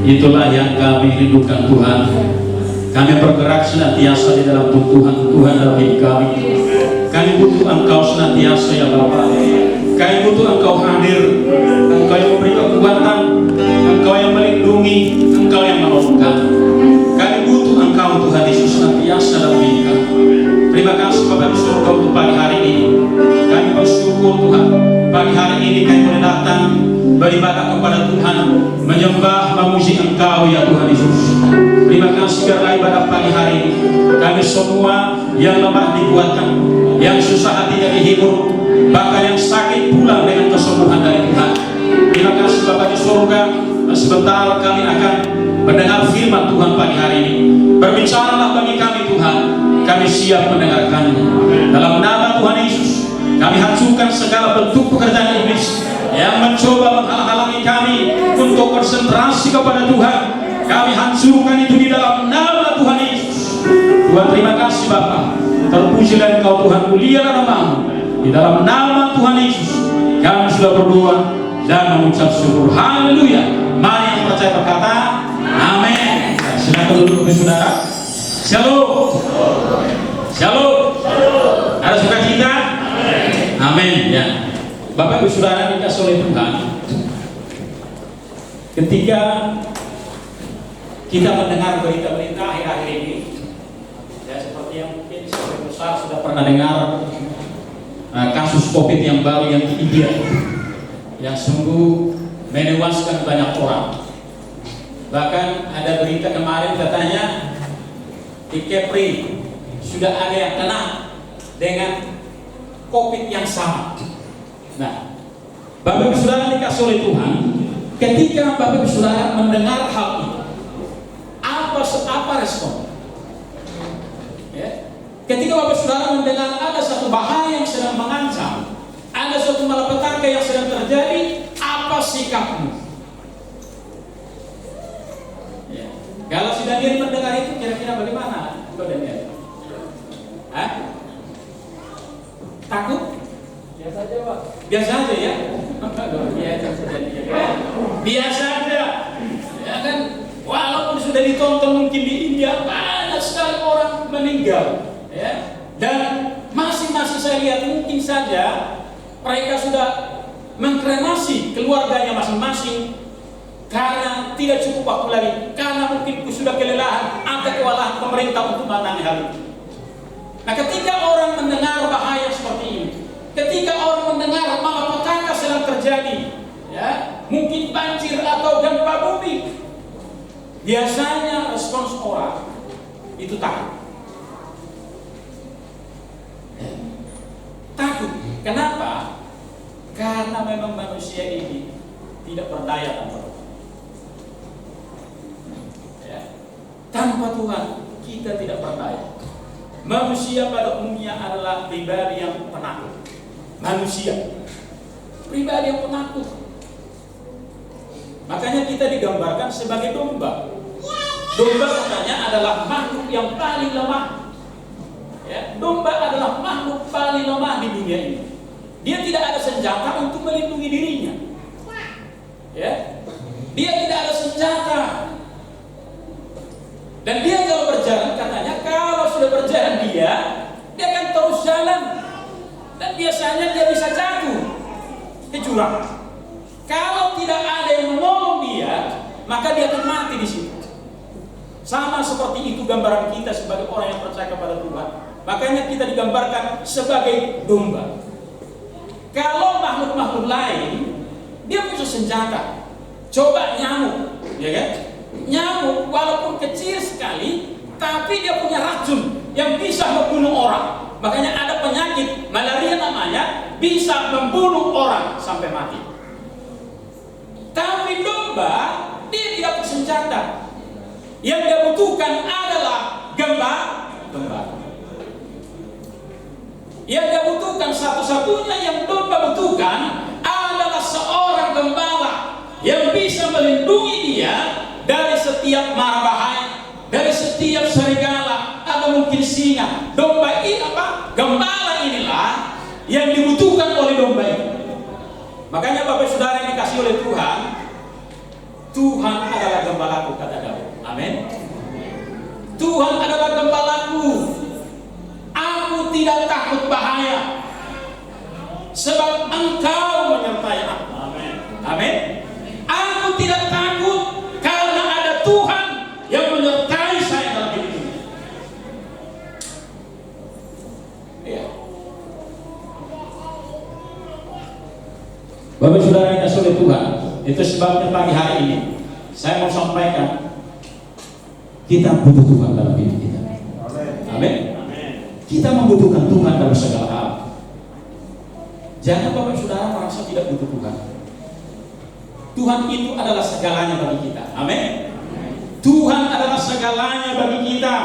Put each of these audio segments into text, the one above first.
Itulah yang kami rindukan Tuhan. Kami bergerak senantiasa di dalam tumbuhan Tuhan dalam hidup kami. Kami butuh Engkau senantiasa ya Bapa. Kami butuh Engkau hadir, Engkau yang memberi kekuatan, Engkau yang melindungi, Engkau yang menolongkan. Kami butuh Engkau Tuhan Yesus senantiasa dalam hidup kami. Terima kasih Bapak di surga untuk pagi hari ini. Kami bersyukur Tuhan, pagi hari ini kami boleh datang beribadah kepada Tuhan, menyembah, memuji Engkau ya Tuhan Yesus. Terima kasih karena ibadah pagi hari ini kami semua yang lemah dikuatkan, yang susah hatinya dihibur, bahkan yang sakit pulang dengan kesembuhan dari Tuhan. Terima kasih Bapa di surga. Sebentar kami akan mendengar firman Tuhan pagi hari ini. Berbicaralah bagi kami Tuhan, kami siap mendengarkannya. Dalam nama Tuhan Yesus, kami hancurkan segala bentuk pekerjaan iblis yang mencoba menghalang-halangi kami untuk konsentrasi kepada Tuhan. Kami hancurkan itu di dalam nama Tuhan Yesus. Tuhan terima kasih Bapa. Terpujilah Engkau Tuhan, mulialah nama-Mu. Di dalam nama Tuhan Yesus kami sudah berdoa dan mengucap syukur. Haleluya. Mari yang percaya berkata amin. Silakan duduk saudara. Shalom. Shalom. Ada sukacita? Amin ya. Bapak Ibu Saudara dikasih oleh Tuhan, ketika kita mendengar berita-berita akhir-akhir ini, ya seperti yang mungkin sebagian besar sudah pernah dengar kasus COVID yang baru yang di India, yang sungguh menewaskan banyak orang. Bahkan ada berita kemarin katanya di Kepri sudah ada yang kena dengan COVID yang sama. Nah, Bapak Ibu Saudara dikasih oleh Tuhan, ketika Bapak Ibu Saudara mendengar hal ini, apa respon? Ya. Ketika Bapak Ibu Saudara mendengar ada satu bahaya yang sedang mengancam, ada suatu malapetaka yang sedang terjadi, apa sikapmu? Ya. Kalau si Daniel mendengar itu, kira-kira bagaimana? Kau Daniel? Takut? Biasa aja Pak. Biasa aja ya? Biasa aja. Ya kan? Walaupun sudah ditonton mungkin di India banyak sekali orang meninggal, ya. Dan masih saya lihat mungkin saja mereka sudah mengkremasi keluarganya masing-masing karena tidak cukup waktu lagi, karena mungkin sudah kelelahan atau kewalahan pemerintah untuk menangani hal itu. Nah, ketika orang mendengar bahaya seperti ini, ketika orang mendengar malapetaka sedang terjadi, ya, mungkin banjir atau gempa bumi, biasanya respons orang itu takut. Takut. Kenapa? Karena memang manusia ini tidak berdaya tanpa Tuhan. Ya. Tanpa Tuhan kita tidak berdaya. Manusia pada umumnya adalah pribadi yang penakut. Manusia pribadi yang penakut. Makanya kita digambarkan sebagai domba. Domba katanya adalah makhluk yang paling lemah. Ya, domba adalah makhluk paling lemah di dunia ini. Dia tidak ada senjata untuk melindungi dirinya. Ya, dia tidak ada senjata. Dan dia kalau berjalan, katanya kalau sudah berjalan dia akan terus jalan. Dan biasanya dia bisa jatuh ke jurang. Kalau tidak ada yang menolong dia, maka dia akan mati di situ. Sama seperti itu gambaran kita sebagai orang yang percaya kepada Tuhan. Makanya kita digambarkan sebagai domba. Kalau makhluk-makhluk lain, dia punya senjata. Coba nyamuk, ya kan? Nyamuk walaupun kecil sekali, tapi dia punya racun yang bisa membunuh orang. Makanya ada penyakit malaria namanya, bisa membunuh orang sampai mati. Tapi domba, dia tidak bersenjata. Yang dia butuhkan adalah gembala. Yang dia butuhkan, satu-satunya yang domba butuhkan adalah seorang gembala yang bisa melindungi dia dari setiap mara bahaya, dari setiap serigala atau mungkin singa. Domba ini gembala inilah yang dibutuhkan oleh domba ini. Makanya Bapak Saudara yang dikasih oleh Tuhan, Tuhan adalah gembalaku, kata Daud. Amin. Tuhan adalah gembalaku, aku tidak takut bahaya, sebab Engkau menyertai aku. Amin. Amin. Aku tidak takut karena ada Tuhan yang menyertai saya dalam hidup ini. Ya. Bapak Saudara yang dikasihi oleh Tuhan, itu sebabnya pagi hari ini saya mau sampaikan, kita butuh Tuhan dalam hidup kita. Amin. Kita membutuhkan Tuhan dalam segala hal. Jangan Bapak Saudara merasa tidak butuh Tuhan. Tuhan itu adalah segalanya bagi kita. Amin. Tuhan adalah segalanya bagi kita.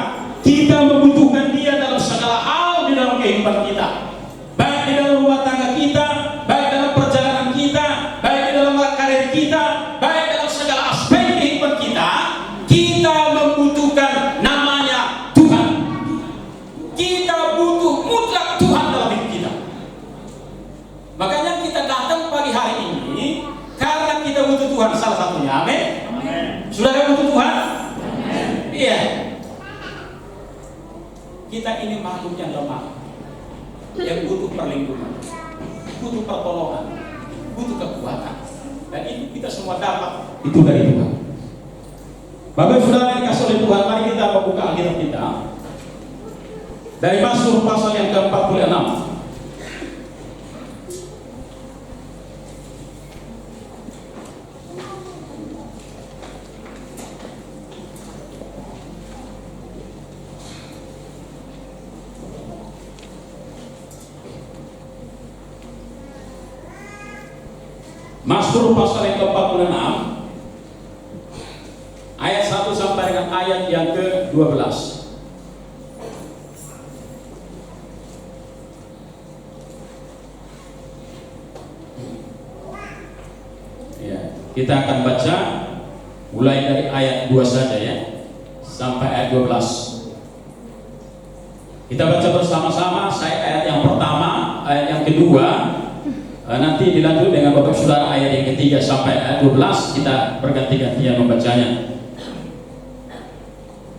Kita membutuhkan Dia dalam segala hal di dalam kehidupan kita. Baik di dalam rumah tangga kita, baik dalam perjalanan kita, baik di dalam karir kita, baik dalam segala aspek kehidupan kita. Kita membutuhkan namanya Tuhan. Kita butuh mutlak Tuhan dalam hidup kita. Makanya kita datang pagi hari ini karena kita butuh Tuhan, salah satunya. Amin. Saudara butuh Tuhan? Iya. Kita ini makhluk yang lemah, yang butuh perlindungan, butuh pertolongan, butuh kekuatan. Dan itu kita semua dapat itu dari Tuhan. Bapak Saudara yang dikasihi oleh Tuhan, mari kita membuka Alkitab kita dari Mazmur pasal yang ke-46. Mazmur pasal yang ke-46 ayat 1 sampai dengan ayat yang ke-12. Ya, kita akan baca mulai dari ayat 2 saja ya, sampai ayat 12. Kita baca bersama-sama. Saya ayat yang pertama, ayat yang kedua, nanti dilanjut dengan Bapak Saudara ayat yang ketiga sampai ayat 12. Kita berganti-gantian membacanya.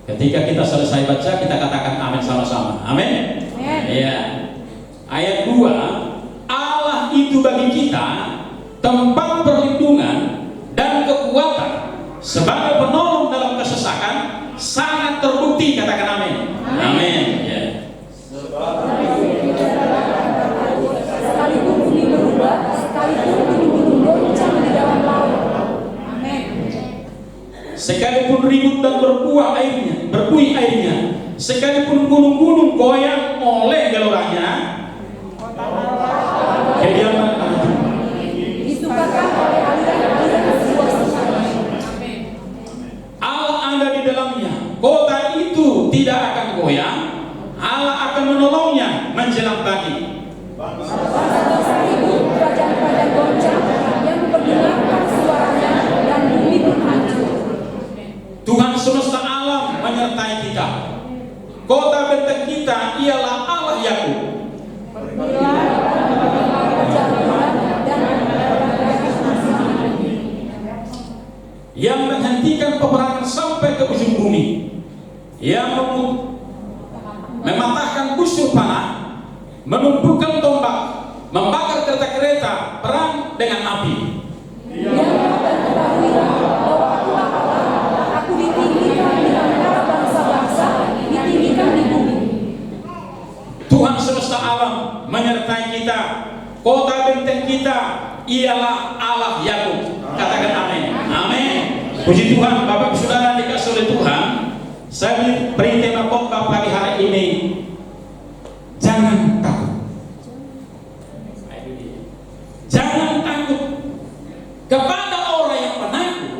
Ketika kita selesai baca, kita katakan amin sama-sama. Amin. Ya. Ayat 2, Allah itu bagi kita tempat perlindungan dan kekuatan, sebagai penolong dalam kesesakan, sangat terbukti. Katakan amin. Amin. Ya. Sekalipun bumi berubah, sekalipun gunung-gunung goncang di dalam laut. Amin. Sekalipun ribut dan berbuih airnya, sekalipun gunung-gunung goyang oleh geloranya, kediaman Allah disukakan oleh aliran-aliran sebuah sungai. Allah ada di dalamnya. Kota itu tidak akan goyang. Allah akan menolongnya menjelang pagi. Bangsa-bangsa ribut, kerajaan-kerajaan goncang, yang memperdengarkan suaranya, dan bumi pun hancur. Tuhan semesta alam menyertai kita. Kota benteng kita ialah Allah Yakub. Yang menghentikan peperangan sampai ke ujung bumi, yang mematahkan busur panah, menumpukan tombak, membakar kereta-kereta perang dengan api. Aku ditinggikan di antara bangsa-bangsa, ditinggikan di bumi. Tuhan semesta alam menyertai kita. Kota benteng kita ialah Allah Yakub. Katakan amin. Amin. Puji Tuhan. Bapak Saudara dikasihi oleh Tuhan, saya beri tema khotbah pagi hari ini, jangan takut. Jangan takut. Kepada orang yang penakut,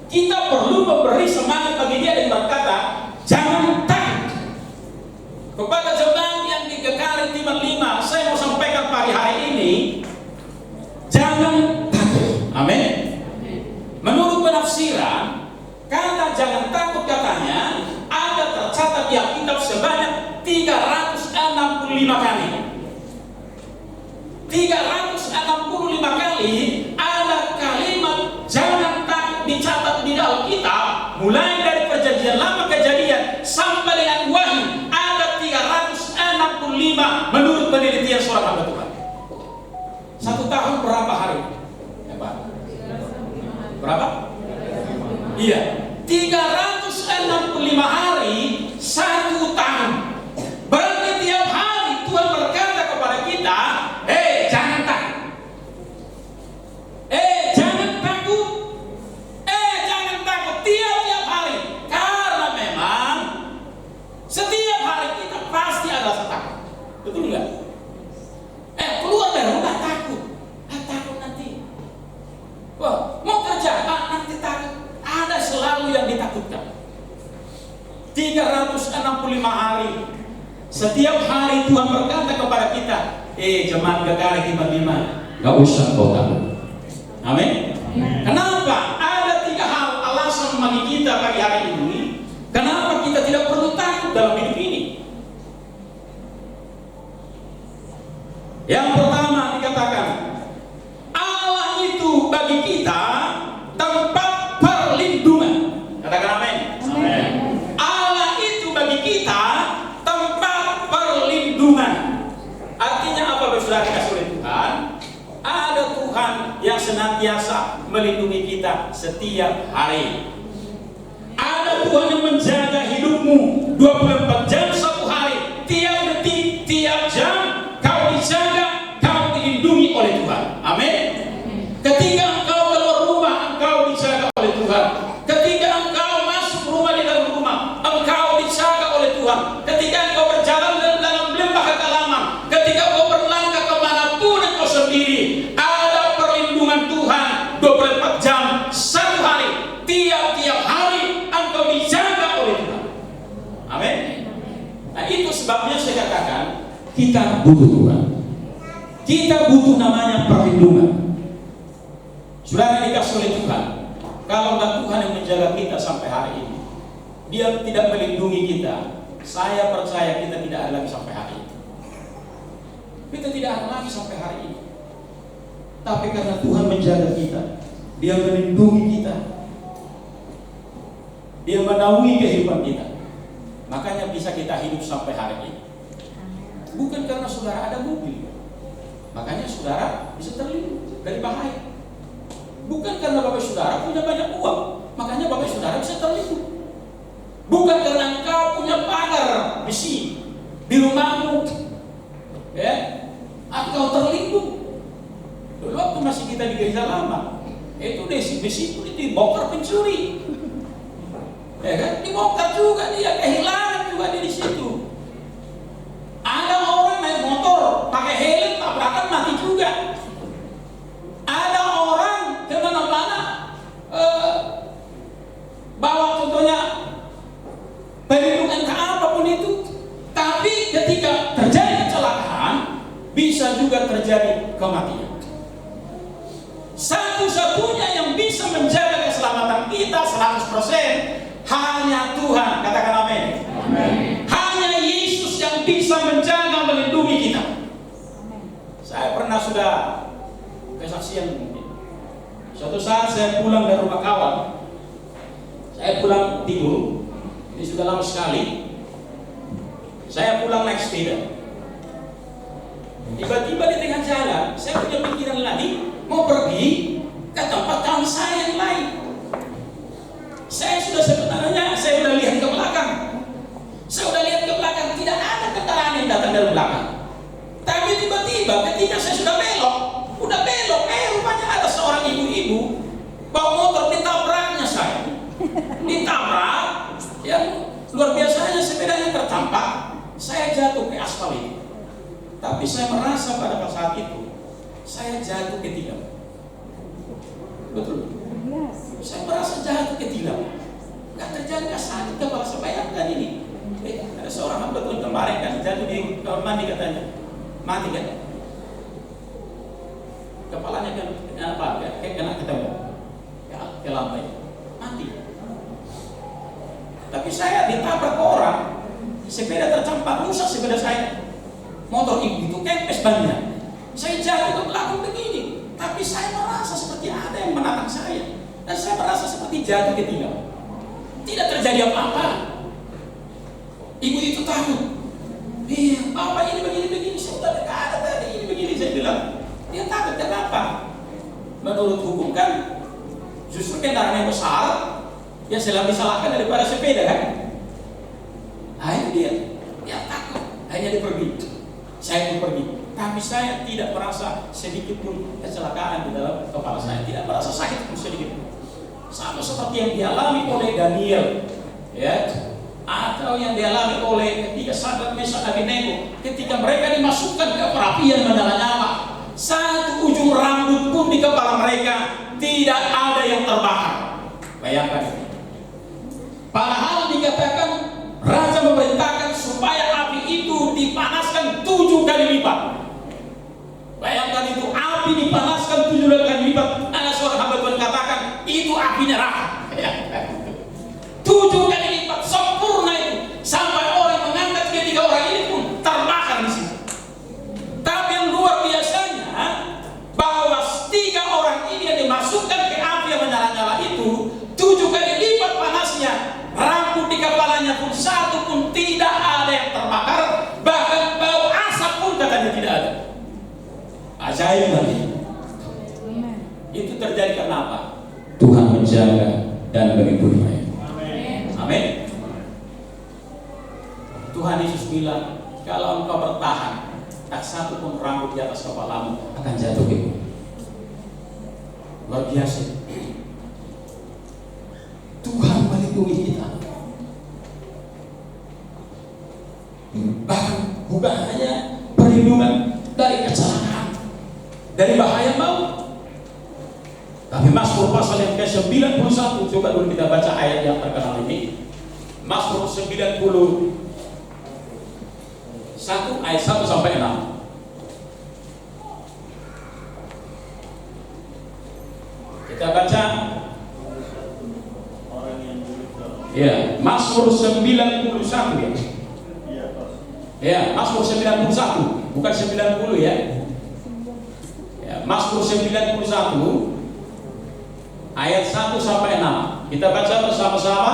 kita perlu memberi semangat bagi dia dan berkata, jangan takut. Kepada jemaat yang di GKRI Timur 5, saya mau sampaikan pagi hari ini, jangan takut. Amin. Menurut penafsiran, kata jangan takut katanya ada tercatat di Alkitab sebanyak 365 kali. 365 kali ada kalimat jangan takut dicatat Iya, 365 hari, 1 tahun. Berarti tiap hari Tuhan berkata kepada kita, jangan takut. Jangan takut. Jangan takut tiap-tiap hari. Karena memang setiap hari kita pasti ada rasa takut. Betul enggak? Keluar dari rumah takut. Takut nanti. Wah, mau kerja, nanti takut. Ada selalu yang ditakutkan. 365 hari. Setiap hari Tuhan berkata kepada kita, jemaat Gegara Kibar 5, gak usah kau takut. Amin. Kenapa? Ada 3 hal alasan bagi kita pagi hari ini. Kenapa kita tidak perlu takut dalam hidup ini? Yang pertama dikatakan, Allah itu bagi kita tempat perlindungan. Katakan amin. Amin. Allah itu bagi kita tempat perlindungan. Artinya apa, saudara dikasih oleh Tuhan? Ada Tuhan yang senantiasa melindungi kita setiap hari. Ada Tuhan yang menjaga hidupmu 24 jam 1 hari. Tiap detik, tiap jam kau dijaga, kau dilindungi oleh Tuhan. Amin. Ketika engkau keluar rumah, engkau dijaga oleh Tuhan. Ketika engkau masuk rumah, di dalam rumah, engkau dijaga oleh Tuhan. Ketika engkau berjalan dalam lembah kekelaman, ketika engkau berlangkah kemanapun engkau sendiri, ada perlindungan Tuhan 24 jam 1 hari. Tiap-tiap hari engkau dijaga oleh Tuhan. Amin. Nah, itu sebabnya saya katakan kita butuh Tuhan. Kita butuh namanya perlindungan. Saudara dikasih oleh Tuhan. Kalau enggak Tuhan yang menjaga kita sampai hari ini, Dia tidak melindungi kita, saya percaya kita tidak ada lagi sampai hari ini. Kita tidak ada lagi sampai hari ini. Tapi karena Tuhan menjaga kita, Dia melindungi kita, Dia menaungi kehidupan kita, makanya bisa kita hidup sampai hari ini. Bukan karena saudara ada mobil, makanya saudara bisa terlindung dari bahaya. Bukan karena bapak saudara punya banyak uang, makanya bapak saudara bisa terlindung. Bukan karena engkau punya pagar besi di rumahmu, engkau terlindung. Dulu waktu masih kita di gereja lama, itu besi itu dibongkar pencuri, dibongkar juga dia, kehilangan juga dia di situ. Ada orang naik motor pakai helm tabrakan mati juga. Ada orang kemana-mana bawa contohnya perlindungan ke apapun itu, tapi ketika terjadi kecelakaan bisa juga terjadi kematian. Satu-satunya yang bisa menjaga keselamatan kita 100% hanya Tuhan. Katakan amin. Hanya Yesus yang bisa menjaga, melindungi kita. Saya pernah sudah kesaksian mungkin. Suatu saat saya pulang dari rumah kawan, saya pulang tidur, ini sudah lama sekali. Saya pulang naik sepeda. Tiba-tiba di tengah jalan, saya punya pikiran lagi, mau pergi ke tempat kawan saya yang lain. Saya sudah lihat ke belakang. Saya sudah lihat ke belakang, tidak ada kendaraan yang datang dari belakang. Tapi tiba-tiba ketika saya sudah belok, rupanya ada seorang ibu-ibu bawa motor, ditabraknya saya. Ditabrak, yang luar biasanya sepedanya tertampak, saya jatuh ke aspal itu. Tapi saya merasa pada saat itu, saya jatuh ke tilam. Betul? Saya merasa jatuh ke tilam. Gak terjadi sakit kepala saya, bayangkan ini. Ada seorang hamba Tuhan kemarin kan jatuh di kamar mandi katanya, mati kan? Kepalanya kan kena ketembak, ke lantai, mati. Tapi saya ditabrak orang, sepeda tercampak, rusak sepeda saya. Motor ibu itu kempes bannya. Saya jatuh ke belakang begini, tapi saya merasa seperti ada yang menatang saya, dan saya merasa seperti jatuh ke tilam. Tidak terjadi apa-apa. Ibu itu takut. Bapak ini begini-begini, saya udah ada tadi ini begini, saya bilang. Dia takut, kenapa? Menurut hukum kan, justru kendaraan yang besar Ya selalu disalahkan daripada sepeda kan? Nah itu dia. Ya takut. Akhirnya dia pergi. Saya pun pergi. Tapi saya tidak merasa sedikit pun kecelakaan di dalam kepala saya. Tidak merasa sakit pun sedikit pun. Sama seperti yang dialami oleh Daniel, ya, atau yang dialami oleh ketika Sadrak Mesak Abednego, ketika mereka dimasukkan ke perapian menyala-nyala, satu ujung rambut pun di kepala mereka tidak ada yang terbakar. Bayangkan itu. Padahal dikatakan Raja memerintahkan supaya api itu dipanaskan 7 kali lipat. Bayangkan itu, api dipanaskan 7 kali lipat. Ada seorang hamba Tuhan katakan, itu api neraka. 7 kali lipat, sempurna itu. Sampai orang mengangkat ketika orang ini pun terbakar di situ. Tapi yang luar biasanya, bahwa 3 orang ini yang dimasukkan ke api yang menyala-nyala itu, 7 kali lipat panasnya. Rambut di kepalanya pun satu pun tidak ada yang terbakar. Bahkan bau asap pun katanya tidak ada. Ajaib tadi. Itu terjadi karena apa? Tuhan menjaga dan melindungi mereka. Amin. Tuhan Yesus bilang, kalau engkau bertahan, tak satu pun rambut di atas kepalamu akan jatuh ke bumi. Luar biasa. Tuhan melindungi kita. Bahkan bukan hanya perlindungan dari kecelakaan, dari bahaya maut. Tapi Mazmur pasal yang ke-91, coba dulu kita baca ayat yang terkenal ini. Mazmur 91 ayat 1 sampai 6. Kita baca. Ya, Mazmur 91 ya. Ya, Mazmur 91, bukan 90 ya. Ya, Mazmur 91 ayat 1 sampai 6. Kita baca bersama-sama.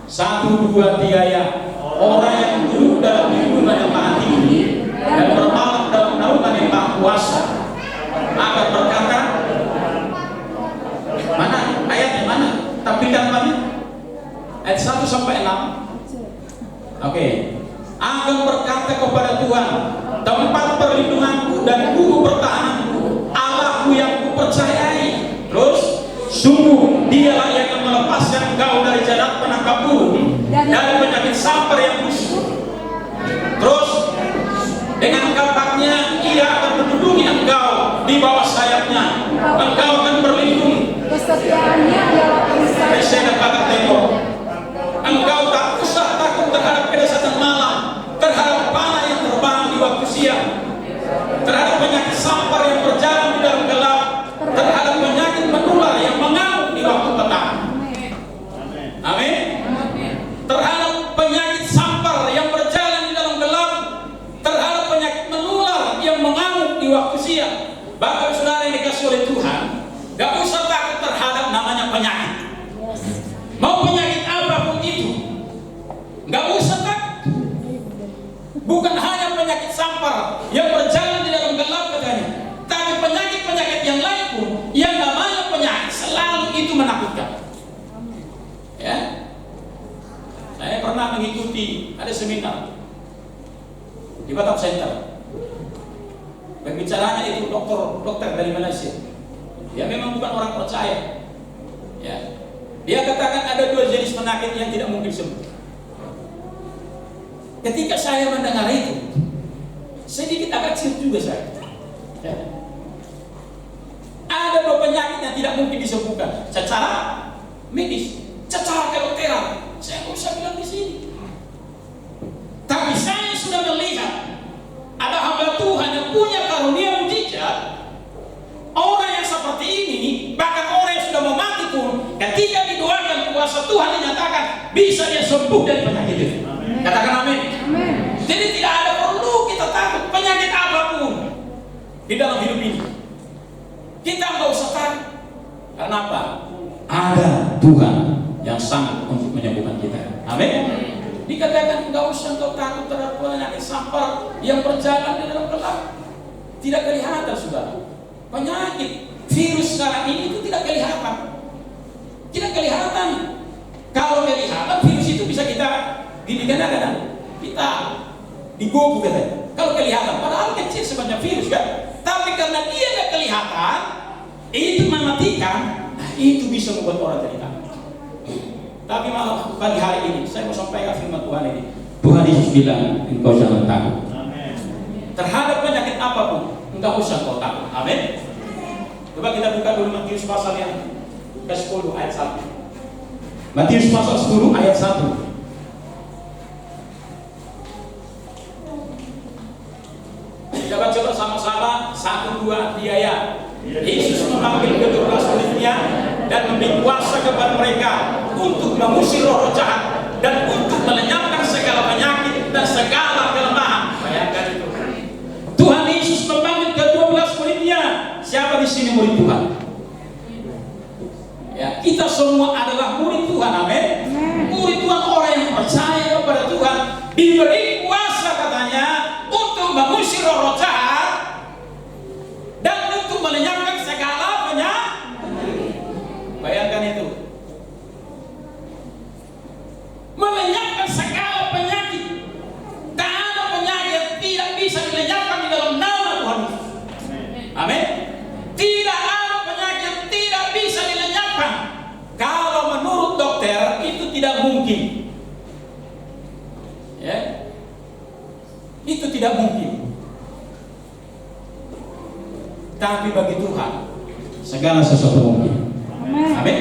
1, 2, 3 ya. Orang yang duduk dalam lindungan yang maha tinggi dan bermalam dalam naungan yang maha kuasa akan berkata, mana ayatnya mana? Tampilkan mana? Ayat 1 sampai 6. Oke. Akan berkata kepada Tuhan, tempat perlindunganku dan guru pertahananku, Allahku yang kupercayai. Terus, sungguh dialah yang akan melepaskan engkau dari jarak penangkap burung, dari penyakit sampar yang busuk. Terus, dengan kapaknya ia akan menduduki engkau di bawah sayapnya. Engkau akan berlindung. Kesetiaannya adalah perisai. Saya dapat tengok. Engkau tak usah takut terhadap kedahsyatan malam, terhadap panah yang terbang di waktu siang, terhadap penyakit sampar yang berjalan di dalam gelap, terhadap penyakit menular yang mengamuk di waktu petang. Amin. Terhadap penyakit sampar yang berjalan di dalam gelap, terhadap penyakit menular yang mengamuk di waktu siang. Bapak saudara yang dikasih oleh Tuhan, gak usah takut terhadap namanya penyakit. Mau penyakit apapun itu, gak usah takut. Bukan hanya penyakit sampar yang berjalan di dalam gelap katanya, tapi penyakit-penyakit yang lain pun, yang namanya penyakit selalu itu menakutkan. Ya, saya pernah mengikuti ada seminar di Batam Center. Pembicaranya itu dokter dari Malaysia. Dia memang bukan orang percaya. Ya, dia katakan ada 2 jenis penyakit yang tidak mungkin sembuh. Ketika saya mendengar itu, sedikit agak ciut juga saya. Ya. Ada 2 penyakit yang tidak mungkin disembuhkan secara medis, secara kedokteran. Saya nggak usah bilang di sini. Tapi saya sudah melihat ada hamba Tuhan yang punya karunia mujizat. Orang yang seperti ini, bahkan orang yang sudah mau mati pun, ketika didoakan kuasa Tuhan dinyatakan bisa dia sembuh dari penyakit itu. Katakan amin. Jadi tidak ada perlu kita takut penyakit apapun di dalam hidup ini. Kita nggak usah takut. Karena apa? Ada Tuhan yang sanggup untuk menyembuhkan kita. Amin. Dikatakan nggak usah engkau takut terhadap penyakit sampar yang berjalan di dalam gelap. Tidak kelihatan, saudara. Penyakit virus sekarang ini itu tidak kelihatan. Tidak kelihatan. Ini kadang-kadang kita digoku katanya. Kalau kelihatan, padahal kecil sebanyak virus kan. Tapi karena dia nggak kelihatan, itu mematikan. Nah, itu bisa membuat orang jadi takut. Tapi malam pagi hari ini, saya mau sampaikan firman Tuhan ini. Tuhan Yesus bilang, engkau jangan takut. Terhadap penyakit apapun, enggak usah kau takut. Amin. Coba kita buka dulu Matius pasal yang ke-10 ayat 1. Matius pasal 10 ayat 1. Kita baca bersama-sama 1, 2, 3 ya. Yesus memanggil ke-12 muridnya dan memberi kuasa kepada mereka untuk mengusir roh jahat dan untuk melenyapkan segala penyakit dan segala kelemahan. Bayangkan itu. Tuhan Yesus memanggil ke-12 muridnya. Siapa di sini murid Tuhan? Ya, kita semua adalah murid Tuhan. Amin. Murid Tuhan orang yang percaya kepada Tuhan, diberi kuasa katanya untuk mengusir roh jahat dan untuk melenyapkan segala penyakit. Bayangkan itu. Melenyapkan segala penyakit. Tak ada penyakit yang tidak bisa dilenyapkan di dalam nama Tuhan Yesus. Amin. Tidak ada penyakit yang tidak bisa dilenyapkan. Kalau menurut dokter itu tidak mungkin. Ya. Itu tidak mungkin. Tapi bagi Tuhan segala sesuatu mungkin. Amin.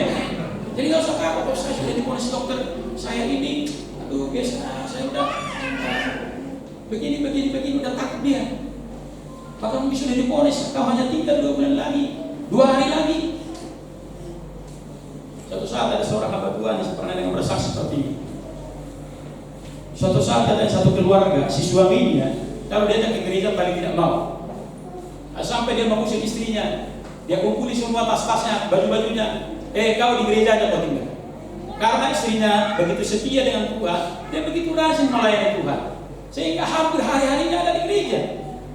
Jadi nggak usah takut. Kalau saya sudah diponis dokter, saya ini, aduh biasa, saya udah begini udah takut dia. Bahkan mungkin sudah diponis, kau hanya tinggal 2 bulan lagi, 2 hari lagi. Suatu saat ada seorang hamba Tuhan yang pernah dengan bersaksi seperti ini. Suatu saat ada satu keluarga, si suaminya, kalau dia datang ke gereja paling tidak mau. Sampai dia mengusir istrinya, dia kumpuli semua tas-tasnya, baju-bajunya. Kau di gereja aja kau tinggal. Karena istrinya begitu setia dengan Tuhan, dia begitu rajin melayani Tuhan, sehingga hampir hari-harinya ada di gereja.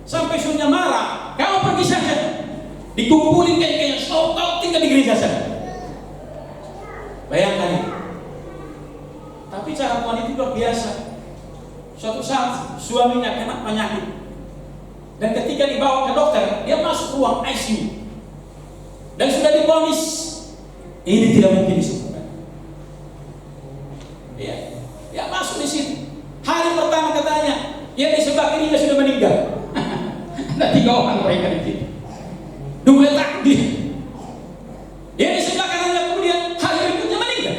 Sampai suaminya marah, kau pergi saja, dikumpulin kayak kau tinggal di gereja saja. Bayangkan itu. Tapi cara Tuhan itu luar biasa. Suatu saat suaminya kena penyakit, dan ketika dibawa ke dokter, dia masuk ruang ICU dan sudah divonis ini tidak mungkin disembuhkan. Ya masuk di situ. Hari pertama katanya, yang di sebelah kirinya sudah meninggal. Ada 3 orang mereka di situ. Dua takut dia. Yang di sebelah kanannya kemudian hari berikutnya meninggal.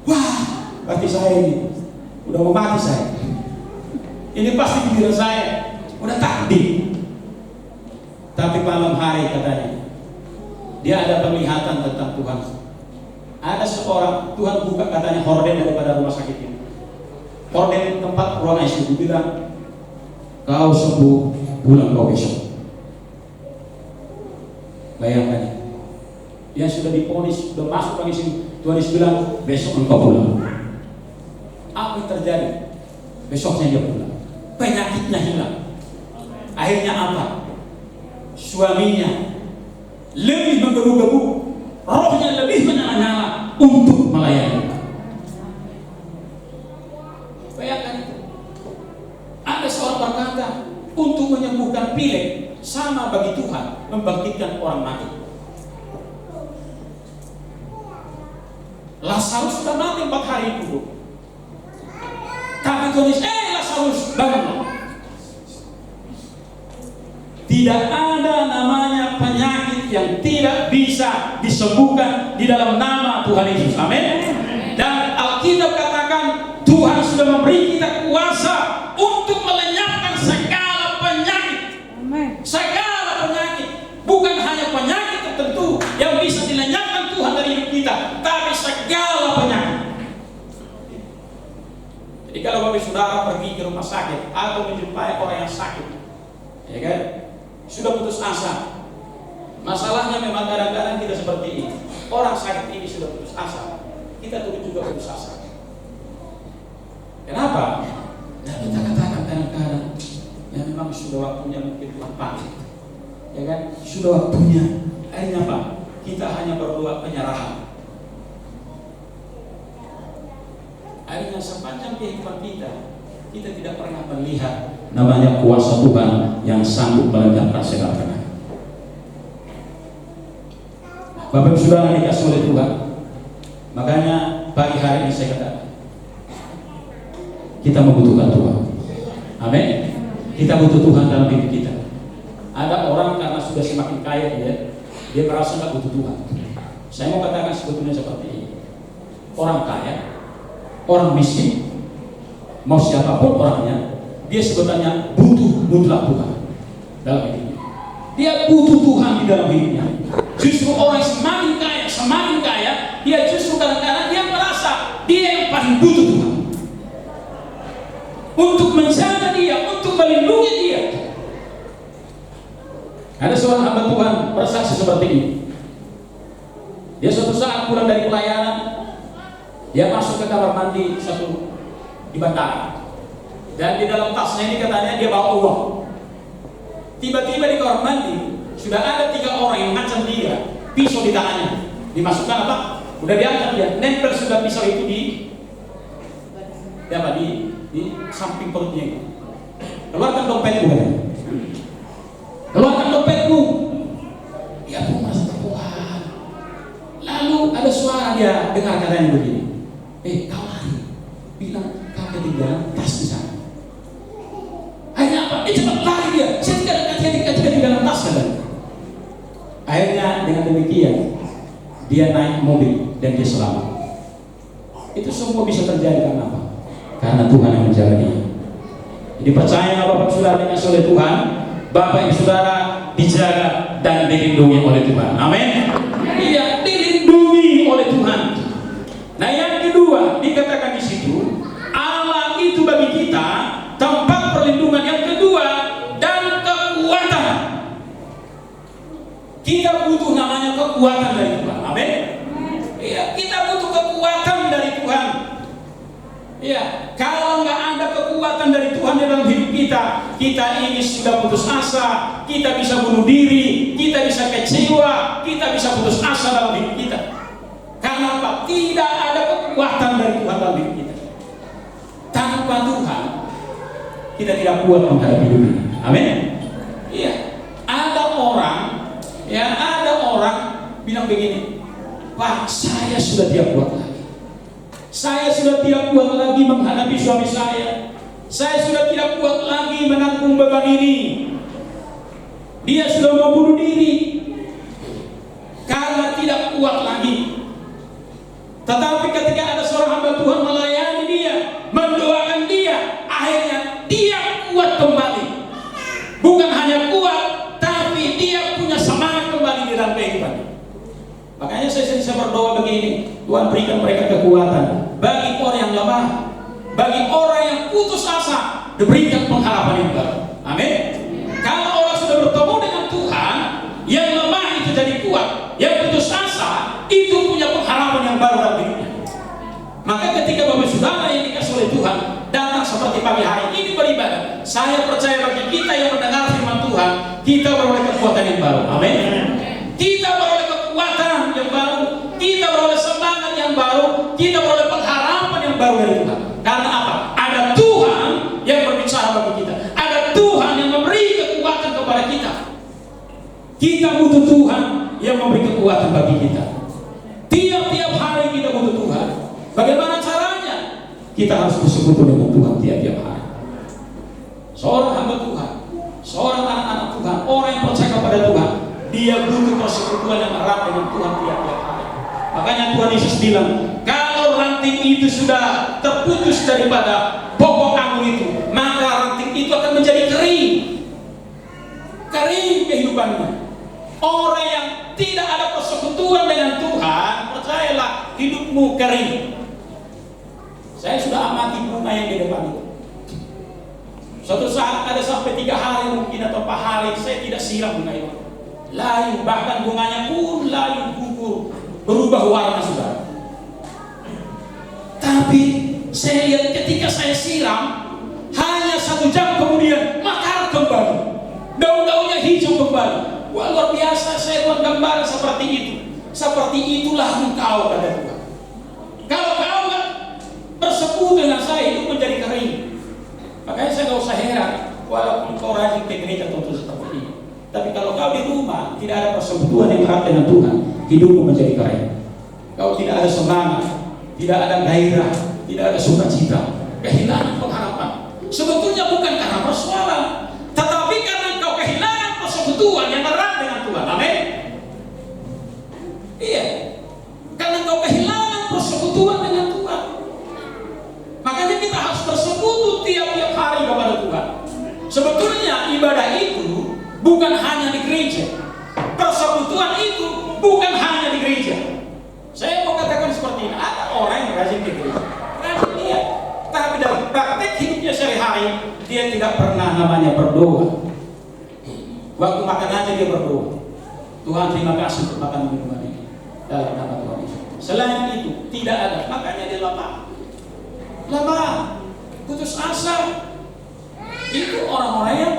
Wah, berarti saya ini udah mau mati saya. Ini pasti giliran saya. Udah takdir. Tapi malam hari katanya, dia ada penglihatan tentang Tuhan. Ada seorang, Tuhan buka katanya horden daripada rumah sakit ini. Horden tempat ruang ICU, bilang, kau sembuh, pulang kau besok. Bayangkan, dia sudah diponis, sudah masuk lagi sini. Tuhan Yesus bilang, besok engkau pulang. Apa yang terjadi? Besoknya dia pulang. Penyakitnya hilang. Akhirnya apa? Suaminya lebih menggebu-gebu, rohnya lebih menyala-nyala untuk melayani. Bayangkan itu. Ada seorang berkata, untuk menyembuhkan pilek sama bagi Tuhan membangkitkan orang mati. Lazarus sudah mati 4 hari itu. Tapi Tuhan Yesus, Lazarus bangunlah. Tidak ada namanya penyakit yang tidak bisa disembuhkan di dalam nama Tuhan Yesus. Amin. Dan Alkitab katakan Tuhan sudah memberi kita kuasa untuk melenyapkan segala penyakit. Amin. Segala penyakit, bukan hanya penyakit tertentu yang bisa dilenyapkan Tuhan dari hidup kita, tapi segala penyakit. Jadi kalau Bapak Saudara pergi ke rumah sakit atau menjumpai orang yang sakit, ya kan? Sudah putus asa. Masalahnya memang kadang-kadang kita seperti ini. Orang sakit ini sudah putus asa, kita turut juga putus asa. Kenapa? Ya kita katakan kadang-kadang, ya memang sudah waktunya mungkin Tuhan panggil, ya kan? Sudah waktunya. Akhirnya apa? Kita hanya berdoa penyerahan. Akhirnya sepanjang kehidupan kita tidak pernah melihat namanya kuasa Tuhan yang sanggup melenyapkan segala. Bapak Ibu Saudara dikasih oleh Tuhan, makanya pagi hari ini saya katakan kita membutuhkan Tuhan. Amin. Kita butuh Tuhan dalam hidup kita. Ada orang karena sudah semakin kaya dia merasa nggak butuh Tuhan. Saya mau katakan sebetulnya seperti ini. Orang kaya, orang miskin, mau siapapun orangnya, dia sebetulnya butuh mutlak Tuhan dalam hidupnya. Dia butuh Tuhan di dalam hidupnya. Justru orang semakin kaya, dia justru kadang-kadang dia merasa dia yang paling butuh Tuhan untuk menjaga dia, untuk melindungi dia. Ada seorang hamba Tuhan bersaksi seperti ini. Dia suatu saat pulang dari pelayanan, dia masuk ke kamar mandi di bandara, dan di dalam tasnya ini katanya dia bawa uang. Tiba-tiba di kamar mandi sudah ada 3 orang yang mengancam dia, pisau di tangannya. Dimasukkan apa? Udah diangkat dia, nempel sudah pisau itu di samping perutnya. Keluarkan dompetmu, keluarkan dompetmu. Dia pun merasa terpuas. Lalu ada suara dia dengar katanya begini, kau lari, bilang kau ketinggalan tas di sana. Akhirnya apa? Dia cepat lari dia. Saya tidak di dalam tas katanya. Akhirnya dengan demikian dia naik mobil dan dia selamat. Itu semua bisa terjadi karena apa? Karena Tuhan yang menjaga dia. Jadi percaya Bapak Saudara dengan oleh Tuhan, Bapak Ibu Saudara dijaga dan dilindungi oleh Tuhan. Amin. Iya, dilindungi oleh Tuhan. Nah, yang kedua dikatakan di situ, Allah itu bagi kita tempat perlindungan yang kedua dan kekuatan. Kita butuh namanya kekuatan dari Tuhan. Amin. Iya, kita butuh kekuatan dari Tuhan. Iya, kalau nggak ada kekuatan dari Tuhan dalam hidup kita ini sudah putus asa, kita bisa bunuh diri, kita bisa kecewa, kita bisa putus asa dalam hidup kita. Karena apa? Tidak ada kekuatan dari Tuhan dalam hidup kita. Tanpa Tuhan, kita tidak kuat menghadapi hidup ini. Amin. Iya, ada orang bilang begini, Pak, saya sudah tidak kuat lagi. Saya sudah tidak kuat lagi menghadapi suami saya. Saya sudah tidak kuat lagi menanggung beban ini. Dia sudah mau bunuh diri karena tidak kuat lagi. Tetapi ketika ada seorang hamba Tuhan melayani dia, mendoakan dia, akhirnya dia kuat kembali. Bukan hanya kuat, tapi dia punya semangat kembali di dalam kehidupan. Makanya saya berdoa begini, Tuhan berikan mereka kekuatan. Bagi orang yang lemah, bagi orang yang putus asa, diberikan pengharapan yang baru. Amin. Kalau orang sudah bertemu dengan Tuhan, yang lemah itu jadi kuat, yang putus asa itu punya pengharapan yang baru dalam hidupnya. Maka ketika Bapak Saudara yang dikasih oleh Tuhan datang seperti pagi hari ini beribadah, saya percaya bagi kita yang mendengar firman Tuhan, kita beroleh kekuatan yang baru. Amin. Kita beroleh kekuatan yang baru, kita beroleh semangat yang baru, kita beroleh pengharapan yang baru dari Tuhan. Karena apa? Ada Tuhan yang berbicara bagi kita, ada Tuhan yang memberi kekuatan kepada kita. Kita butuh Tuhan yang memberi kekuatan bagi kita. Tiap-tiap hari kita butuh Tuhan. Bagaimana caranya? Kita harus bersekutu dengan Tuhan tiap-tiap hari. Seorang hamba Tuhan, seorang anak-anak Tuhan, orang yang percaya kepada Tuhan, dia butuh persekutuan yang erat dengan Tuhan tiap-tiap hari. Makanya Tuhan Yesus bilang, kalau ranting itu sudah terputus daripada pokok anggur itu, maka ranting itu akan menjadi kering. Kering kehidupannya. Orang yang tidak ada persekutuan dengan Tuhan, percayalah hidupmu kering. Saya sudah amati bunga yang di depan itu. Suatu saat ada sampai 3 hari mungkin atau 4 hari saya tidak siram bunga itu. Layu, bahkan bunganya pun layu gugur, berubah warna sudah. Tapi saya lihat ketika saya siram, hanya 1 jam kemudian mekar kembali, daun-daunnya hijau kembali. Wah, luar biasa. Saya buat gambaran seperti itu. Seperti itulah engkau, kata Tuhan. Kalau kau bersekutu Makanya saya nggak usah heran, walaupun kau rajin ke gereja tentu seperti ini. Tapi kalau kau di rumah tidak ada persekutuan yang erat dengan Tuhan, hidupmu menjadi kering. Kau tidak ada semangat, tidak ada gairah, tidak ada sukacita, kehilangan pengharapan. Sebetulnya bukan karena persoalan, tetapi karena kau kehilangan persekutuan yang erat dengan Tuhan. Amin. Iya, karena kau kehilangan persekutuan dengan Tuhan. Makanya kita harus bersekutu tiap-tiap hari kepada Tuhan. Sebetulnya ibadah itu bukan hanya di gereja. Persekutuan itu bukan hanya di gereja. Saya mau katakan seperti ini, ada orang yang rajin ke gereja, rajin dia, tapi dalam praktek hidupnya sehari-hari dia tidak pernah namanya berdoa. Waktu makan aja dia berdoa. Tuhan terima kasih untuk makan minuman ini dalam nama Tuhan Yesus. Selain itu tidak ada, makanya dia lemah, putus asa. Itu orang-orang yang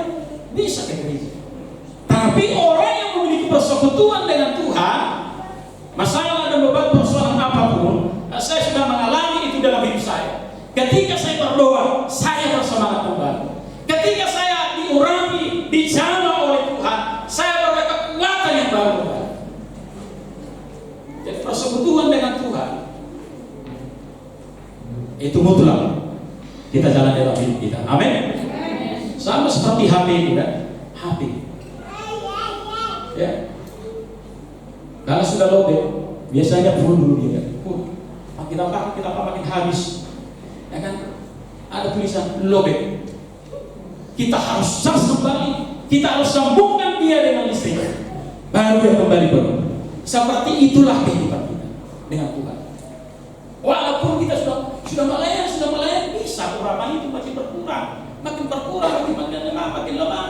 bisa ke gereja. Tapi orang yang memiliki persekutuan dengan Tuhan, masalah dan beban persoalan apapun, saya sudah mengalami itu dalam hidup saya. Ketika saya berdoa, saya bersemangat kembali. Ketika saya diurapi, dijamah oleh Tuhan, saya beroleh kekuatan yang baru. Jadi persekutuan dengan Tuhan itu mutlak. Kita jalan dalam hidup kita. Amin. Sama seperti HP itu kan, HP. Ya. Kalau sudah lobet, biasanya full dulu dia kan. Makin lama makin habis. Ya kan? Ada tulisan lobet. Kita harus charge kembali. Kita harus sambungkan dia dengan listrik. Baru dia kembali penuh. Seperti itulah kehidupan kita dengan Tuhan. Walaupun kita sudah melayani bisa urapan itu masih berkurang. Makin berkurang, makin lemah.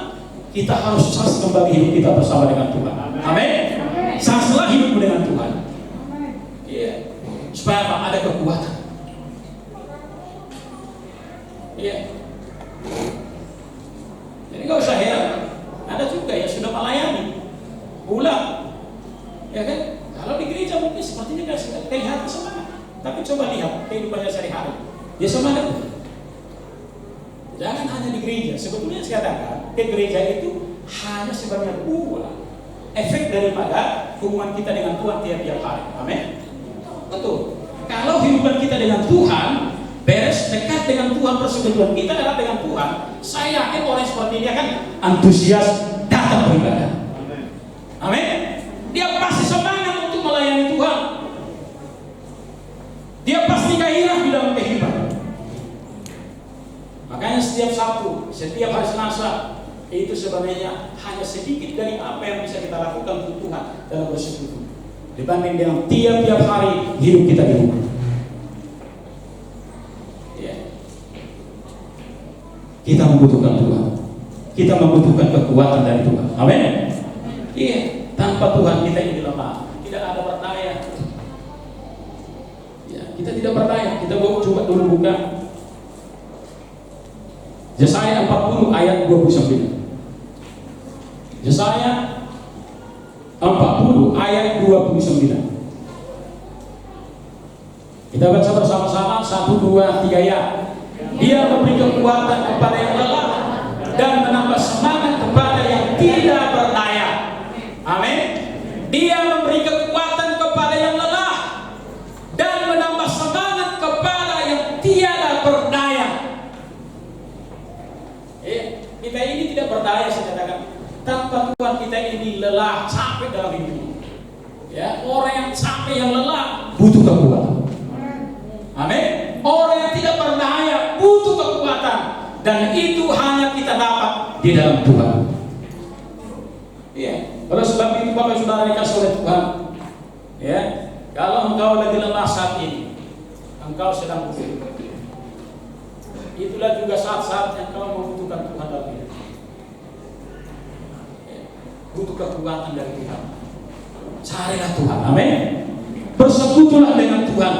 Kita harus charge kembali hidup kita bersama dengan Tuhan. Amin. Chargelah hidupmu dengan Tuhan. Iya. Supaya apa? Ada kekuatan. Iya. Jadi nggak usah heran. Ada juga yang sudah melayani, pulang, ya kan? Kalau di gereja mungkin sepertinya nggak kelihatan semangat. Tapi coba lihat kehidupannya sehari-hari. Dia semangat. Jangan hanya di gereja. Sebetulnya saya katakan ke gereja itu hanya sebenarnya buah efek daripada hubungan kita dengan Tuhan tiap-tiap hari. Amin. Betul. Kalau hubungan kita dengan Tuhan beres, dekat dengan Tuhan, persekutuan kita erat dengan Tuhan, saya yakin orang seperti ini akan antusias datang beribadah. Amin. Dia pasti semangat untuk melayani Tuhan. Dia pasti gairah di dalam kehidupan. Makanya setiap Sabtu, setiap hari Selasa itu sebenarnya hanya sedikit dari apa yang bisa kita lakukan untuk Tuhan dalam bersekutu dibanding dengan tiap-tiap hari hidup kita di rumah. Ya. Kita membutuhkan Tuhan. Kita membutuhkan kekuatan dari Tuhan. Amin. Iya. Tanpa Tuhan kita ini lemah. Tidak ada berdaya. Ya, kita tidak berdaya. Kita coba dulu buka Yesaya 40 ayat 29. Yesaya 40 ayat 29. Kita baca bersama-sama 1, 2, 3 ya. Dia memberi kekuatan kepada yang lelah dan menambah semangat kepada yang tidak berdaya. Amin. Dia memberi kekuatan kepada yang lelah dan menambah semangat kepada yang tiada berdaya. Kita ini tidak berdaya, saya katakan. Tanpa Tuhan kita ini lelah, capek dalam hidup ini. Ya, orang yang capek, yang lelah butuh kekuatan. Amin. Orang yang tidak berdaya butuh kekuatan, dan itu hanya kita dapat di dalam Tuhan. Iya. Oleh sebab itu Bapak Saudara dikasih oleh Tuhan. Ya, kalau engkau lagi lelah saat ini, engkau sedang butuh. Itulah juga saat-saat yang kau membutuhkan Tuhan dalam hidup. Butuh kekuatan dari Tuhan. Carilah Tuhan. Amin. Bersekutulah dengan Tuhan.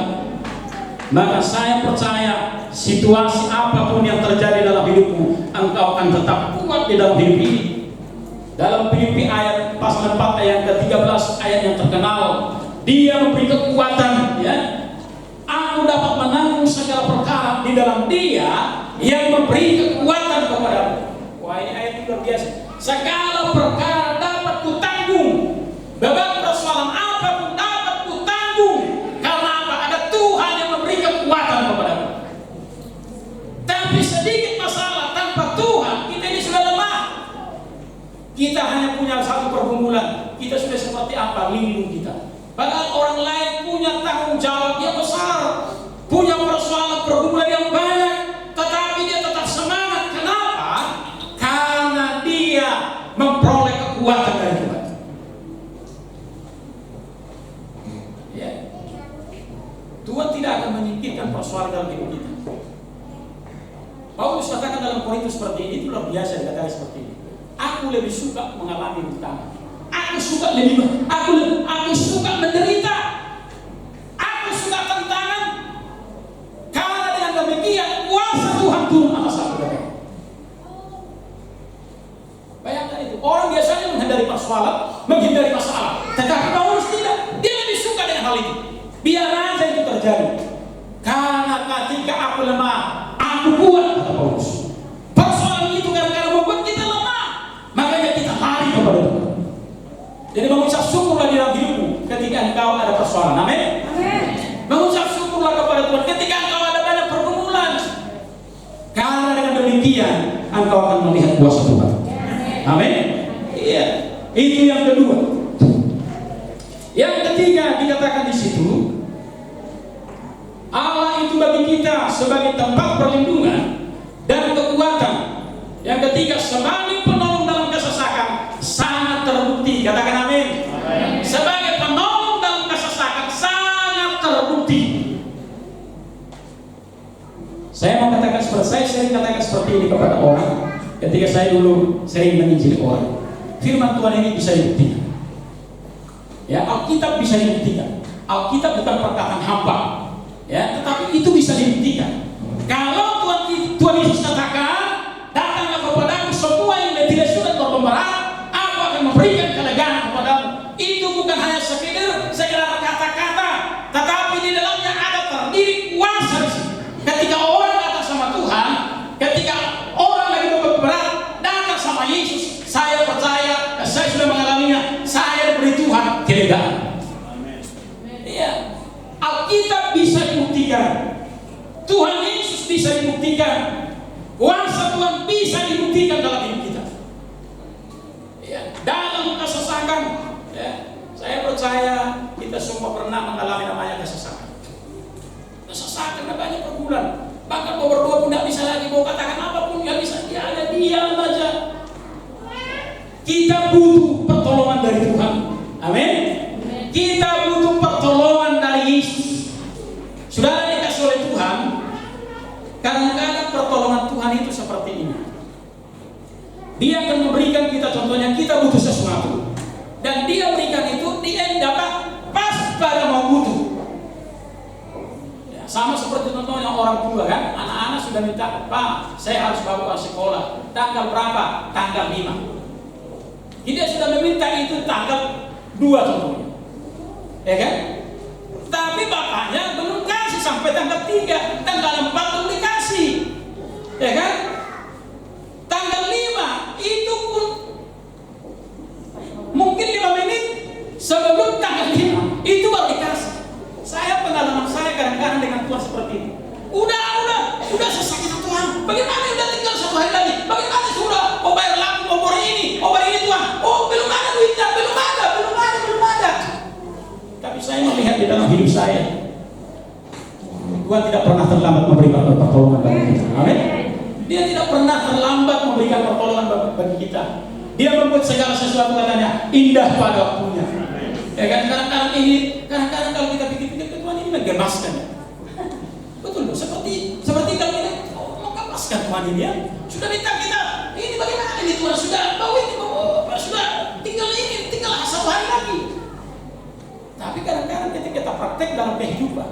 Maka saya percaya situasi apapun yang terjadi dalam hidupmu, engkau akan tetap kuat di dalam hidup ini. Dalam Filipi ayat pasal 4 ayat ke-13, ayat yang terkenal, Dia memberi kekuatan, ya. Aku dapat menanggung segala perkara di dalam Dia yang memberi kekuatan kepadamu. Wah, ini ayat luar biasa. Segala perkara dapat kutanggung, beban persoalan apapun dapat kutanggung. Karena apa? Ada Tuhan yang memberikan kekuatan kepadamu. Tapi sedikit masalah tanpa Tuhan, kita ini sudah lemah. Kita hanya punya satu pergumulan. Kita sudah seperti apa? Lindung kita. Padahal orang lain punya tanggung jawab yang besar, punya persoalan pergumulan yang banyak, tetapi dia tetap semangat. Kenapa? Karena dia memperoleh kekuatan dari Tuhan. Ya. Tuhan tidak akan menyingkirkan persoalan dalam hidup kita. Paulus katakan dalam Korintus seperti ini, itu luar biasa dikatakan seperti ini. Aku lebih suka mengalami rintangan. Aku suka menderita. Aku suka tantangan. Karena dengan demikian kuasa Tuhan turun atas aku. Bayangkan itu. Orang biasanya menghindari masalah. Tetapi Paulus tidak. Dia lebih suka dengan hal itu. Biar aja itu terjadi. Karena ketika aku lemah, aku kuat, kata Paulus. Persoalan itu karena membuat kita lemah. Makanya kita lari kepada Tuhan. Jadi mengucap syukurlah di dalam hidupmu ketika engkau ada persoalan. Amin. Mengucap syukurlah kepada Tuhan ketika engkau ada banyak pergumulan. Karena dengan demikian engkau akan melihat kuasa Tuhan. Amin. Iya. Itu yang kedua. Yang ketiga dikatakan di situ, Allah itu bagi kita sebagai tempat perlindungan dan kekuatan. Yang ketiga, sebagai penolong dalam kesesakan sangat terbukti. Katakan amin. Sebagai penolong dalam kesesakan sangat terbukti. Saya mau katakan saya sering katakan seperti ini kepada orang ketika saya dulu sering menginjili orang. Firman Tuhan ini bisa dibuktikan. Ya, Alkitab bisa dibuktikan. Alkitab bukan perkataan hampa. Ya, tetapi itu bisa dibuktikan. Kalau Tuhan Yesus katakan, datanglah kepadaku semua yang tidak sudah berpemberat, aku akan memberikan kelegaan kepadamu. Itu bukan hanya sekedar kata-kata, tetapi di dalamnya ada terdiri kuasa di sini. Ketika orang datang sama Tuhan, ketika orang lagi berberat datang sama Yesus, saya percaya, saya sudah mengalaminya, saya beri Tuhan kelegaan. Iya, Alkitab bisa dibuktikan, Tuhan Yesus bisa dibuktikan, kuasa Tuhan bisa dibuktikan dalam hidup kita. Ya, dalam kesesakan, ya, saya percaya kita semua pernah mengalami namanya kesesakan. Kesesakan banyak pergumulan. Bahkan mau berdoa pun tidak bisa lagi, mau katakan apapun tidak bisa. Dia ada diam aja. Kita butuh pertolongan dari Tuhan. Amin. Kita butuh pertolongan dari Yesus. Saudara dikasih oleh Tuhan. Kadang-kadang pertolongan Tuhan itu seperti ini. Dia akan memberikan kita, contohnya kita butuh sesuatu, dan dia berikan itu, dia dapat pas pada mau butuh. Ya, sama seperti contohnya orang tua kan, anak-anak sudah minta, Pak, saya harus bawa ke sekolah. Tanggal berapa? Tanggal 5. Dia sudah meminta itu tanggal 2 contohnya. Ya kan? Tapi bapaknya belum kasih sampai tanggal 3, tanggal 4 belum dikasih. Ya kan? Tanggal 5 itu pun mungkin 5 menit sebelum tanggal 5 itu baru dikasih. Saya pengalaman saya kadang-kadang dengan Tuhan seperti ini. Udah selesai Tuhan. Bagaimana udah tinggal 1 hari lagi? Bagaimana sudah mau bayar lampu, mau bayar ini Tuhan? Oh, belum ada duitnya, belum ada. Tapi saya melihat di dalam hidup saya, Tuhan tidak pernah terlambat memberikan pertolongan bagi kita. Amin. Dia tidak pernah terlambat memberikan pertolongan bagi kita. Dia membuat segala sesuatu katanya indah pada waktunya. Ya kan, kadang-kadang kalau kita pikir-pikir Tuhan ini menggemaskan. Betul loh, seperti kalau kita menggemaskan Tuhan ini ya. Sudah minta kita, ini bagaimana ini Tuhan sudah tinggal 1 hari lagi. Tapi kadang-kadang ketika kita praktek dalam kehidupan,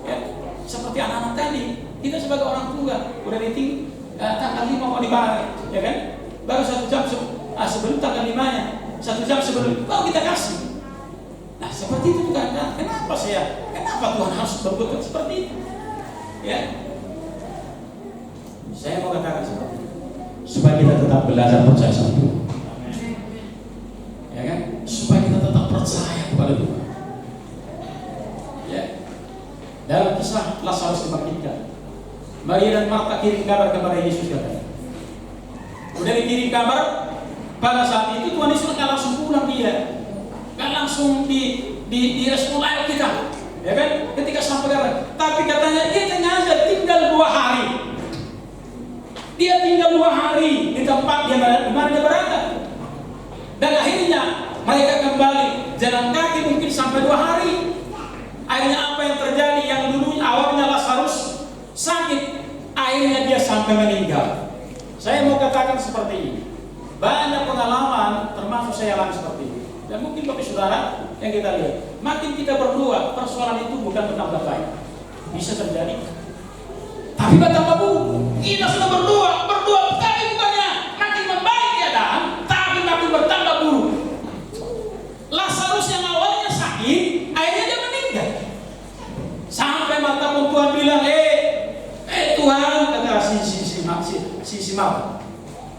ya, seperti anak-anak tadi, kita sebagai orang tua udah meeting tanggal 5 mau dibayar, ya kan? Baru 1 jam sebelum tanggal 5-nya, 1 jam sebelum baru kita kasih. Nah seperti itu juga kan? Kenapa Tuhan harus berbuat seperti itu? Ya, saya mau katakan seperti itu. supaya kita tetap belajar percaya sama Tuhan. Ya kan? Supaya kita tetap percaya kepada Tuhan. Ya. Dalam kisah Lazarus dibangkitkan, Maria dan Marta kirim kabar kepada Yesus katanya. Udah dikirim kabar, pada saat itu Tuhan Yesus nggak langsung pulang dia, nggak langsung di respon ayo kita, ya kan? Ketika sampai kabar, tapi katanya dia ternyata tinggal 2 hari. Dia tinggal 2 hari di tempat di mana dia berada. Dan akhirnya mereka kembali jalan kaki mungkin sampai 2 hari. Akhirnya apa yang terjadi? Yang dulu awalnya Lazarus sakit, akhirnya dia sampai meninggal. Saya mau katakan seperti ini. Banyak pengalaman termasuk saya alami seperti ini. Dan mungkin Bapak Saudara yang kita lihat, makin kita berdoa, persoalan itu bukan bertambah baik. Bisa terjadi. Tapi bertambah buruk. Kita sudah berdoa, tapi bukannya makin membaik keadaan, tapi makin bertambah buruk. Lazarus yang awalnya sakit, akhirnya dia meninggal. Sampai mata Tuhan bilang, Tuhan, kata si Marta,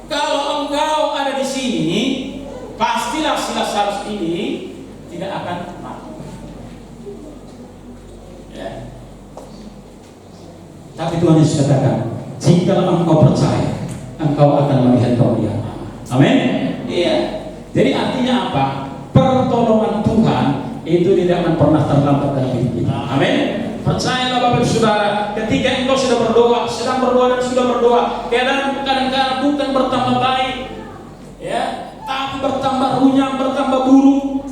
kalau engkau ada di sini, pastilah si Lazarus ini tidak akan mati. Ya. Tapi Tuhan Yesus katakan, jika engkau percaya, engkau akan melihat kemuliaan. Amin. Iya. Jadi artinya apa? Pertolongan Tuhan itu tidak akan pernah terlambat dalam hidup kita. Amin. Percayalah Bapak Saudara, ketika engkau sudah berdoa, sedang berdoa dan sudah berdoa, kadang-kadang bukan bertambah baik, ya, tapi bertambah runyam, bertambah buruk.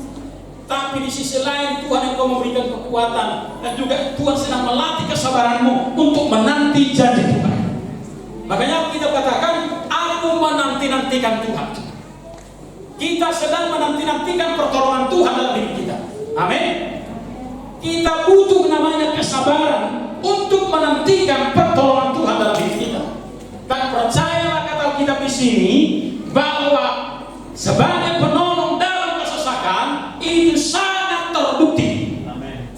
Tapi di sisi lain Tuhan engkau memberikan kekuatan dan juga Tuhan sedang melatih kesabaranmu untuk menanti janji Tuhan. Makanya kita katakan, aku menanti-nantikan Tuhan. Kita sedang menanti-nantikan pertolongan Tuhan dalam hidup kita. Amin. Kita butuh namanya kesabaran untuk menantikan pertolongan Tuhan dalam hidup kita. Dan percayalah kata kita di sini bahwa sebagai penolong dalam kesesakan itu sangat terbukti. Amin.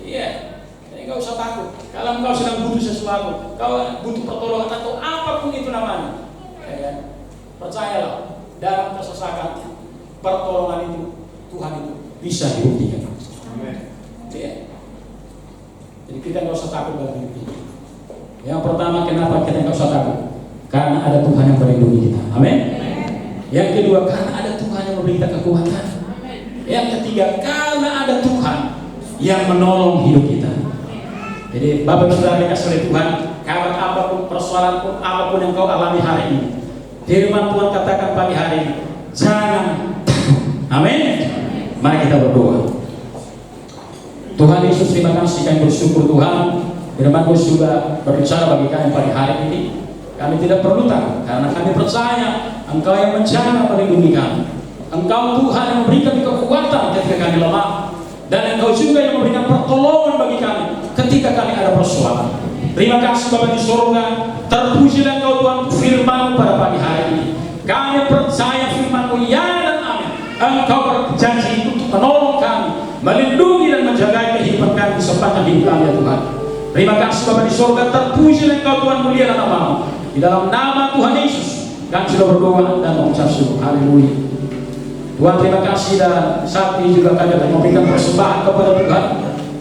Iya. Jadi nggak usah takut. Kalau engkau sedang butuh sesuatu, kau butuh pertolongan atau apapun itu namanya, ya, percayalah dalam kesesakan pertolongan itu Tuhan itu bisa dibuktikan. Amin. Ya. Jadi kita nggak usah takut dalam hidup ini. Yang pertama, kenapa kita nggak usah takut? Karena ada Tuhan yang melindungi kita. Amin. Yang kedua, karena ada Tuhan yang memberi kita kekuatan. Yang ketiga, karena ada Tuhan yang menolong hidup kita. Jadi Bapak Saudara dikasih oleh Tuhan, kabar apapun, persoalan pun, apapun yang kau alami hari ini, firman Tuhan katakan pagi hari ini, jangan takut. Amin. Mari kita berdoa. Tuhan Yesus, terima kasih, kami bersyukur Tuhan, firman-Mu sudah berbicara bagi kami pada hari ini. Kami tidak perlu takut, karena kami percaya Engkau yang menjaga melindungi kami. Engkau Tuhan yang memberikan kekuatan ketika kami lemah, dan Engkau juga yang memberikan pertolongan bagi kami ketika kami ada persoalan. Terima kasih Bapa di surga, terpujilah Engkau Tuhan firman-Mu pada pagi hari ini. Kami percaya firman-Mu ya dan amin. Engkau berjanji untuk menolong kami, melindungi dan menjaga kehidupan kami sepanjang hidup kami ya Tuhan. Terima kasih Bapa di surga, terpujilah Engkau Tuhan, mulialah nama-Mu. Di dalam nama Tuhan Yesus kami sudah berdoa dan mengucap syukur. Haleluya. Tuhan terima kasih, dan saat ini juga kami akan memberikan persembahan kepada Tuhan.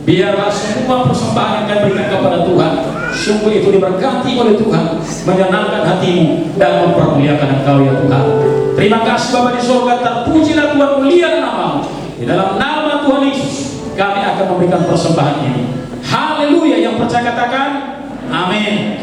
Biarlah semua persembahan yang kami berikan kepada Tuhan, sungguh itu diberkati oleh Tuhan, menyenangkan hatimu dan mempermuliakan Engkau ya Tuhan. Terima kasih Bapa di surga, terpujilah Tuhan, mulialah nama-Mu. Di dalam nama Tuhan Yesus kami akan memberikan persembahan ini. Haleluya. Yang percaya katakan amin.